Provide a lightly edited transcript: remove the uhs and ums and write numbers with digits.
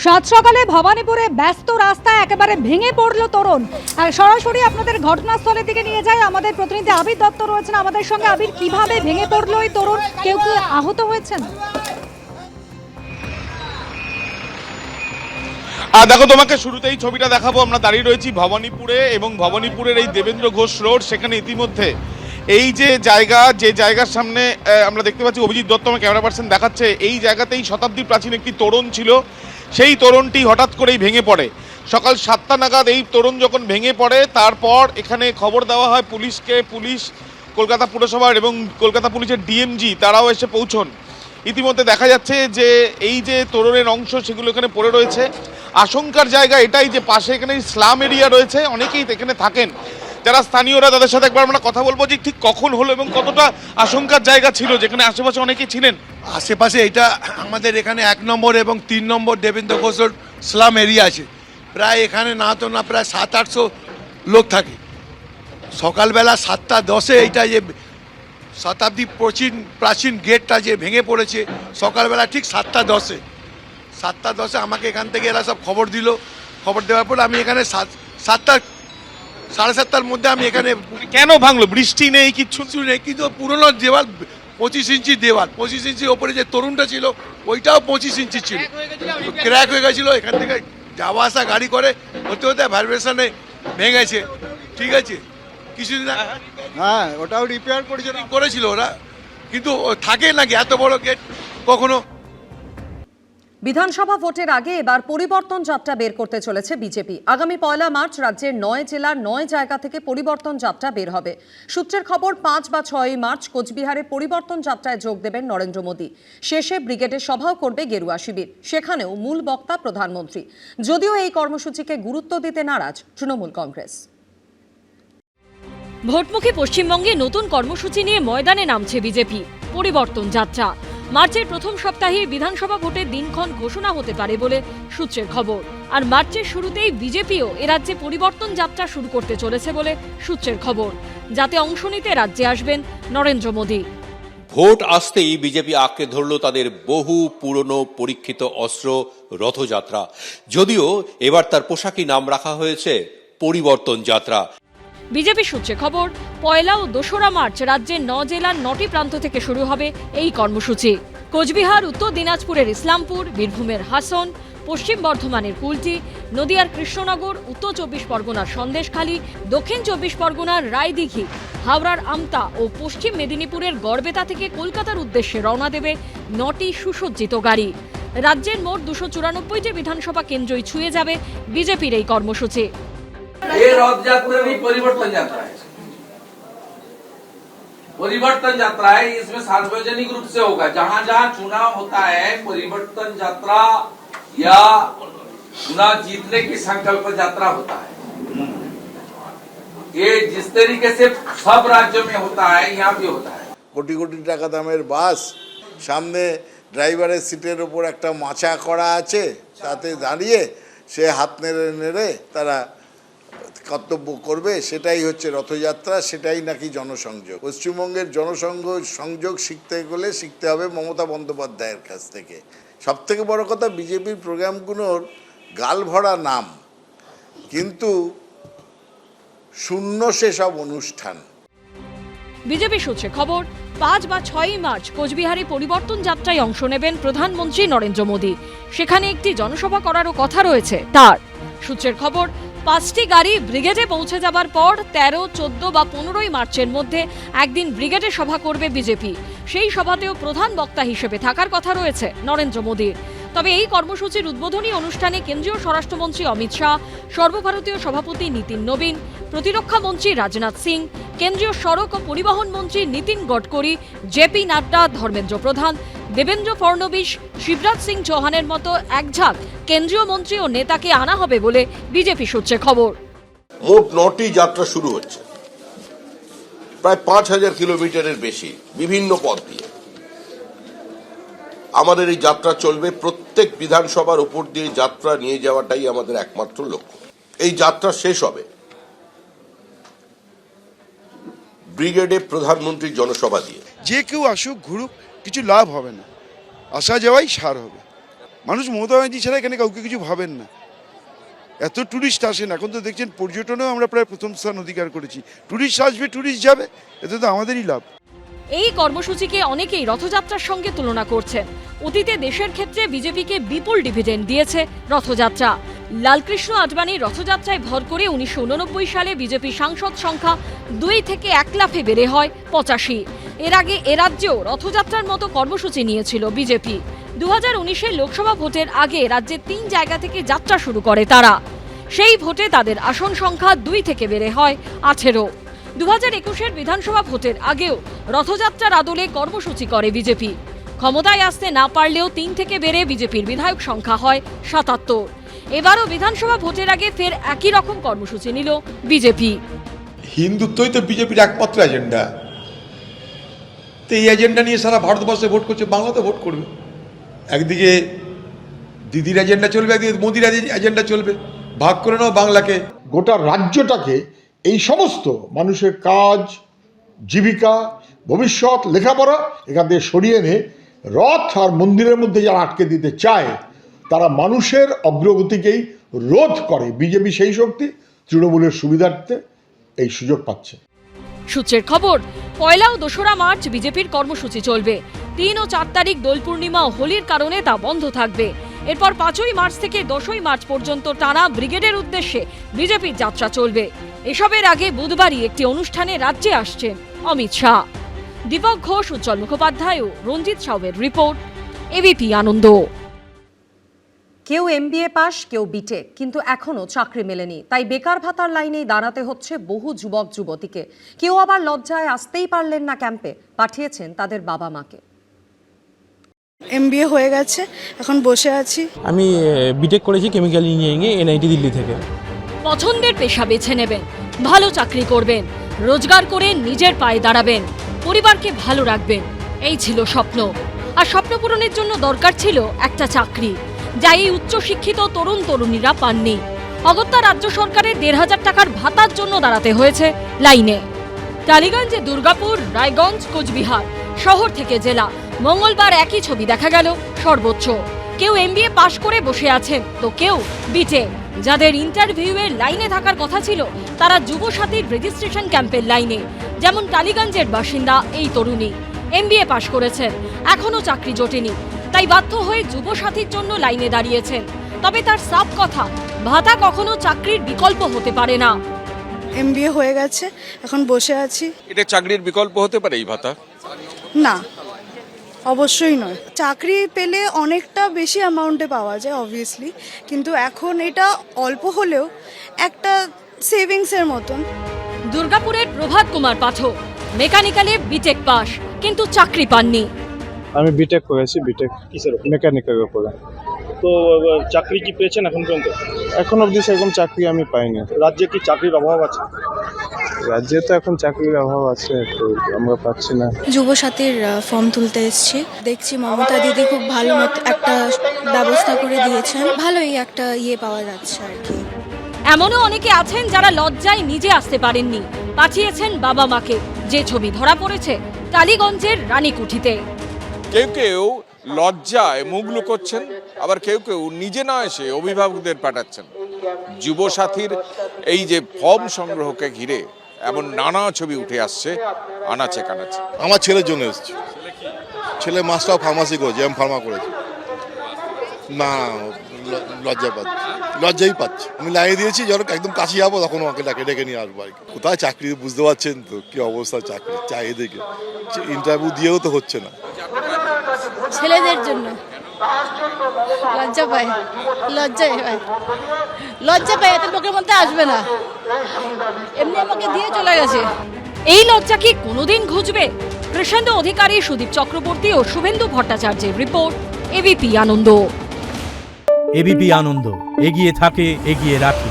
সাত সকালে ভবানীপুরে ব্যস্ত রাস্তায় একেবারে ভেঙে পড়ল তরুণ। আর সরাসরি আপনাদের ঘটনাস্থলের দিকে নিয়ে যায় আমাদের প্রতিনিধি আবির দত্ত রয়েছেন আমাদের সঙ্গে। আবির, কিভাবে ভেঙে পড়লো এই তরুণ? কেউ কি আহত হয়েছেন? দেখো, তোমাকে শুরুতেই ছবিটা দেখাবো। আমরা দাঁড়িয়ে রয়েছি ভবানীপুরে এবং ভবানীপুরের এই দেবেন্দ্র ঘোষ রোড। সেখানে ইতিমধ্যে এই যে জায়গার সামনে আমরা দেখতে পাচ্ছি, অভিজিৎ দত্ত আমার ক্যামেরা পার্সন দেখাচ্ছে, এই জায়গাতেই শতাব্দী প্রাচীন একটি তোরণ ছিল। সেই তোরণটি হঠাৎ করেই ভেঙে পড়ে। সকাল 7টা নাগাদ এই তোরণ যখন ভেঙে পড়ে, তারপর এখানে খবর দেওয়া হয় পুলিশকে। পুলিশ, কলকাতা পুরসভার এবং কলকাতা পুলিশের ডিএমজি তারাও এসে পৌঁছন। ইতিমধ্যে দেখা যাচ্ছে যে এই যে তোরণের অংশ সেগুলো এখানে পড়ে রয়েছে। আশঙ্কার জায়গা এটাই যে পাশে এখানে স্লাম এরিয়া রয়েছে, অনেকেই এখানে থাকেন যারা স্থানীয়রা। তাদের সাথে একবার আমরা কথা বলবো যে ঠিক কখন হলো এবং কতটা আশঙ্কার জায়গা ছিল, যেখানে আশেপাশে অনেকেই ছিলেন। আশেপাশে এটা আমাদের এখানে 1 নম্বর এবং 3 নম্বর দেবেন্দ্র ঘোষ স্লাম এরিয়া আছে। প্রায় এখানে না তো না প্রায় 700-800 লোক থাকে। সকালবেলা 7টা 10-এ এইটা যে শতাব্দী প্রাচীন গেটটা যে ভেঙে পড়েছে, সকালবেলা ঠিক 7টা 10-এ আমাকে এখান থেকে এরা সব খবর দিল। খবর দেওয়ার পর আমি এখানে 7টা সাড়ে 7টার মধ্যে আমি এখানে। কেন ভাঙলো? বৃষ্টি নেই, কিচ্ছু নেই, কিন্তু পুরোনো দেওয়াল 25 ইঞ্চি দেওয়াল, 25 ইঞ্চির ওপরে যে তরুণটা ছিল ওইটাও 25 ইঞ্চি ছিল, ক্র্যাক হয়ে গেছিলো। এখান থেকে যাওয়া আসা গাড়ি করে হতে হতে ভাইব্রেশনে ভেঙেছে। ঠিক আছে, কিছুদিন হ্যাঁ, ওটাও রিপেয়ার করেছিল ওরা, কিন্তু থাকে নাকি এত বড় গেট কখনো। বিধানসভা ভোটের আগে এবার পরিবর্তন যাত্রা বের করতে চলেছে বিজেপি। আগামী 1 মার্চ রাজ্যের 9 জেলার 9 জায়গা থেকে পরিবর্তন যাত্রা বের হবে। সূত্রের খবর 5 বা 6 মার্চ কোচবিহারে পরিবর্তন যাত্রায় যোগ দেবেন নরেন্দ্র মোদী। শেষে ব্রিগেডে সভাও করবে গেরুয়া শিবির। সেখানেও মূল বক্তা প্রধানমন্ত্রী। যদিও এই কর্মসূচিকে গুরুত্ব দিতে নারাজ তৃণমূল কংগ্রেস। ভোটমুখী পশ্চিমবঙ্গে নতুন কর্মসূচি নিয়ে ময়দানে নামছে বিজেপি। পরিবর্তন যাত্রা। মার্চের প্রথম সপ্তাহে বিধানসভা ভোটের দিনক্ষণ ঘোষণা হতে পারে বলে সূত্রের খবর। আর মার্চের শুরুতেই বিজেপিও এরাজ্যে পরিবর্তন যাত্রা শুরু করতে চলেছে বলে সূত্রের খবর, যাতে অংশ নিতে রাজ্যে আসবেন নরেন্দ্র মোদী। ভোট আসতেই বিজেপি আঁকড়ে ধরল তাদের বহু পুরনো পরীক্ষিত অস্ত্র রথযাত্রা। যদিও এবার তার পোশাকি নাম রাখা হয়েছে পরিবর্তন যাত্রা। বিজেপি সূত্রে খবর, 1 ও 2 মার্চ রাজ্যের 9 জেলার 9টি প্রান্ত থেকে শুরু হবে এই কর্মসূচি। কোচবিহার, উত্তর দিনাজপুরের ইসলামপুর, বীরভূমের হাসন, পশ্চিম বর্ধমানের কুলটি, নদিয়ার কৃষ্ণনগর, উত্তর 24 পরগনার সন্দেশখালী, দক্ষিণ 24 পরগনার রায়দিঘি, হাওড়ার আমতা ও পশ্চিম মেদিনীপুরের গড়বেতা থেকে কলকাতার উদ্দেশ্যে রওনা দেবে 9টি সুসজ্জিত গাড়ি। রাজ্যের মোট 294টি বিধানসভা কেন্দ্রই ছুঁয়ে যাবে বিজেপির এই কর্মসূচি। ये रथ यात्रा नहीं, परिवर्तन यात्रा है। परिवर्तन यात्रा है, इसमें सार्वजनिक रूप से होगा। जहां जहां चुनाव होता है, परिवर्तन यात्रा या चुनाव जीतने की संकल्प यात्रा होता है। ये जिस तरीके से सब राज्यों में होता है, यहाँ भी होता है। কোটি কোটি টাকা দামের বাস, সামনে ড্রাইভারের সিটের উপর একটা মাচা করা আছে, তাতে দাঁড়িয়ে সে হাত নেড়ে নেড়ে তারা কর্তব্য করবে। সেটাই হচ্ছে রথযাত্রা, সেটাই নাকি জনসংযোগ। পশ্চিমবঙ্গের জনসংযোগ শিখতে গেলে শিখতে হবে মমতা বন্দ্যোপাধ্যায়ের কাছ থেকে। সবথেকে বড় কথা, বিজেপির প্রোগ্রামগুলোর গাল ভরা নাম, কিন্তু শূন্য সেসব অনুষ্ঠান। বিজেপি সূত্রে খবর, 5 বা 6 মার্চ কোচবিহারে পরিবর্তন যাত্রায় অংশ নেবেন প্রধানমন্ত্রী নরেন্দ্র মোদী। সেখানে একটি জনসভা করারও কথা রয়েছে তার। সূত্রের খবর, 5টি গাড়ি ব্রিগেডে পৌঁছে যাবার পর 13, 14 বা 15 মার্চের মধ্যে একদিন ব্রিগেডে সভা করবে বিজেপি। সেই সভাতেও প্রধান বক্তা হিসেবে থাকার কথা রয়েছে নরেন্দ্র মোদীর। তবে এই কর্মসূচির উদ্বোধনী অনুষ্ঠানে কেন্দ্রীয় স্বরাষ্ট্রমন্ত্রী অমিত শাহ, সর্বভারতীয় সভাপতি নীতিন নবীন, প্রতিরক্ষা মন্ত্রী রাজনাথ সিং, কেন্দ্রীয় সড়ক ও পরিবহন মন্ত্রী নীতিন গডকরি, জেপি নাড্ডা, ধর্মেন্দ্র প্রধান, দেবেন্দ্র ফড়নবিশ, শিবরাজ সিং চৌহানের মতো একঝাঁক কেন্দ্রীয় মন্ত্রী ও নেতাকে আনা হবে বলে বিজেপি সূত্রে খবর। মোট 9টি যাত্রা শুরু হচ্ছে, প্রায় 5000 কিলোমিটারের বেশি, বিভিন্ন পথ দিয়ে। আমাদের এই যাত্রা চলবে, প্রত্যেক বিধানসভার উপর দিয়ে যাত্রা নিয়ে যাওয়াটাই আমাদের একমাত্র লক্ষ্য। এই যাত্রা শেষ হবে ব্রিগেডে প্রধানমন্ত্রীর জনসভা দিয়ে। যে কেউ আসুক ঘুরুক, কিছু লাভ হবে না, আসা যাওয়াই সার হবে। মানুষ মমতা ব্যানার্জি ছাড়া এখানে কাউকে কিছু ভাবেন না। এত ট্যুরিস্ট আসেন, এখন তো দেখছেন পর্যটনেও আমরা প্রায় প্রথম স্থান অধিকার করেছি। ট্যুরিস্ট আসবে, ট্যুরিস্ট যাবে, এতে তো আমাদেরই লাভ। এই কর্মসূচিকে অনেকেই রথযাত্রার সঙ্গে তুলনা করছেন। অতীতে দেশের ক্ষেত্রে বিজেপিকে বিপুল ডিভিডেন্ড দিয়েছে রথযাত্রা। লালকৃষ্ণ আডবাণীর রথযাত্রায় ভর করে 1989 সালে বিজেপি সাংসদ সংখ্যা 2 থেকে 1 লাফে বেড়ে হয় 85। এর আগে এ রাজ্যেও রথযাত্রার মতো কর্মসূচি নিয়েছিল বিজেপি। 2019-এর লোকসভা ভোটের আগে রাজ্যের 3 জায়গা থেকে যাত্রা শুরু করে তারা। সেই ভোটে তাদের আসন সংখ্যা 2 থেকে বেড়ে হয় 18। 2021-এর বিধানসভা ভোটের আগেও রথযাত্রার আদলে কর্মসূচি করে বিজেপি। ক্ষমতায় আসতে না পারলেও 3 থেকে বেড়ে বিজেপির বিধায়ক সংখ্যা হয় 77। এবারও বিধানসভা ভোটের আগে ফের একই রকম কর্মসূচি নিল বিজেপি। হিন্দুত্বই তো বিজেপির একমাত্র এজেন্ডা। তো এই এজেন্ডা নিয়ে সারা ভারতবর্ষে ভোট করছে, বাংলাতে ভোট করবে। একদিকে দিদির এজেন্ডা চলবে, একদিকে মোদির এজেন্ডা চলবে। ভাগ করে নাও বাংলাকে। গোটা রাজ্যটাকে এই সমস্ত মানুষের কাজ, জীবিকা, ভবিষ্যৎ, লেখাপড়া এখান থেকে সরিয়ে এনে রথ আর মন্দিরের মধ্যে যারা আটকে দিতে চায় তারা মানুষের অগ্রগতিকেই রোধ করে। বিজেপি সেই শক্তি তৃণমূলের সুবিধার্থে এই সুযোগ পাচ্ছে। সূত্রের খবর, 1 ও 2 মার্চ বিজেপির কর্মসূচি চলবে। 3 ও 4 তারিখ দোল পূর্ণিমা ও হোলির কারণে তা বন্ধ থাকবে। এরপর 5 মার্চ থেকে 10 মার্চ পর্যন্ত টানা ব্রিগেডের উদ্দেশ্যে বিজেপির যাত্রা চলবে। এসবের আগে বুধবারই একটি অনুষ্ঠানে রাজ্যে আসছেন অমিত শাহ। দীপক ঘোষ, উজ্জ্বল মুখোপাধ্যায় ও রঞ্জিত সাউয়ের রিপোর্ট, এবিপি আনন্দ। কেউ MBA পাস, কেউ বিটেক, কিন্তু এখনো চাকরি মেলেনি। তাই বেকার ভাতার লাইনেই দাঁড়াতে হচ্ছে বহু যুবক যুবতীকে। কেউ আবার লজ্জায় আসতেই পারলেন না ক্যাম্পে, পাঠিয়েছেন তাদের বাবা মাকে। MBA হয়ে গেছে, এখন বসে আছি। আমি বিটেক করেছি কেমিক্যাল ইঞ্জিনিয়ারিংয়ে NIT দিল্লি থেকে। পছন্দের পেশা বেছে নেবেন, ভালো চাকরি করবেন, রোজগার করে নিজের পায়ে দাঁড়াবেন, পরিবারকে ভালো রাখবেন, এই ছিল স্বপ্ন। আর স্বপ্ন পূরণের জন্য দরকার ছিল একটা চাকরি, যা এই উচ্চশিক্ষিত তরুণ তরুণীরা পাননি। অগত্যা রাজ্য সরকারের 1,500 টাকার ভাতার জন্য দাঁড়াতে হয়েছে লাইনে। টালিগঞ্জে দুর্গাপুর, রায়গঞ্জ, কোচবিহার, শহর থেকে জেলা, মঙ্গলবার একই ছবি দেখা গেল সর্বোচ্চ। কেউ MBA পাশ করে বসে আছেন, তো কেউ বিটেক। যাদের ইন্টারভিউয়ের লাইনে থাকার কথা ছিল তারা যুবসাথীর রেজিস্ট্রেশন ক্যাম্পের লাইনে। যেমন টালিগঞ্জের বাসিন্দা এই তরুণী MBA পাশ করেছেন, এখনো চাকরি জোটেনি, তাই বাধ্য হয়ে যুবসাথীর জন্য লাইনে দাঁড়িয়েছেন। তবে তার সাফ কথা, ভাতা কখনো চাকরির বিকল্প হতে পারে না। MBA হয়ে গেছে, এখন বসে আছি। এটা চাকরির বিকল্প হতে পারে এই ভাতা? না, অবশ্যই নয়। চাকরি পেলে অনেকটা বেশি অ্যামাউন্টে পাওয়া যায় অবভিয়াসলি, কিন্তু এখন এটা অল্প হলেও একটা সেভিংসের মতন। দুর্গাপুরের প্রভাত কুমার পাঠক মেকানিক্যালে বিটেক পাস, কিন্তু চাকরি পাননি। আমি বিটেক করেছি, বিটেক কিসের মেকানিক্যালের উপরে। তো চাকরি কি পেয়েছেন এখন পর্যন্ত? এখন অবধি সেরকম চাকরি আমি পাইনি। রাজ্যে কি চাকরির অভাব আছে? রাজ্যে তো এখন চাকরির অভাব আছে, তো আমরা পাচ্ছি না। যুবসাথীর ফর্ম তুলতে এসেছি, দেখছি মমতা দিদি খুব ভালো মতো একটা ব্যবস্থা করে দিয়েছেন, ভালোই একটা পাওয়া যাচ্ছে আর কি। এমনও অনেকে আছেন যারা লজ্জায় নিজে আসতে পারেননি, পাঠিয়েছেন বাবা মাকে। যে ছবি ধরা পড়েছে টালিগঞ্জের রানীকুঠিতে। কেউ কেউ লজ্জায় মুখ লুকোচ্ছেন, আবার কেউ কেউ নিজে না এসে অভিভাবকদের পাঠাচ্ছেন। যুবসাথীর এই যে ফর্ম সংগ্রহকে ঘিরে এমন নানা ছবি উঠে আসছে আনাচে কানাচে। আমার ছেলের জন্য এসেছি। ছেলে মাস্টার অফ ফার্মাসি করেছে, ফার্মা করেছে। না, লজ্জাই পাচ্ছি। আমি লাগিয়ে দিয়েছি, যখন একদম কাছে যাবো তখন আমাকে ডেকে নিয়ে আসবো আর কি। কোথায় চাকরি বুঝতে পারছেন তো কি অবস্থা, চাকরি চাই দেখে ইন্টারভিউ দিয়েও তো হচ্ছে না। ছেলেদের জন্য লজ্জা পায়, লজ্জা পায়, এত লোকের মধ্যে আসবে না, এমনি আমাকে দিয়ে চলে গেছে। এই লজ্জা কি কোনোদিন ঘুচবে? কৃষ্ণেন্দু অধিকারী, সুদীপ চক্রবর্তী ও শুভেন্দু ভট্টাচার্যের রিপোর্ট, এবিপি আনন্দ। এবিপি আনন্দ, এগিয়ে থাকে, এগিয়ে রাখে।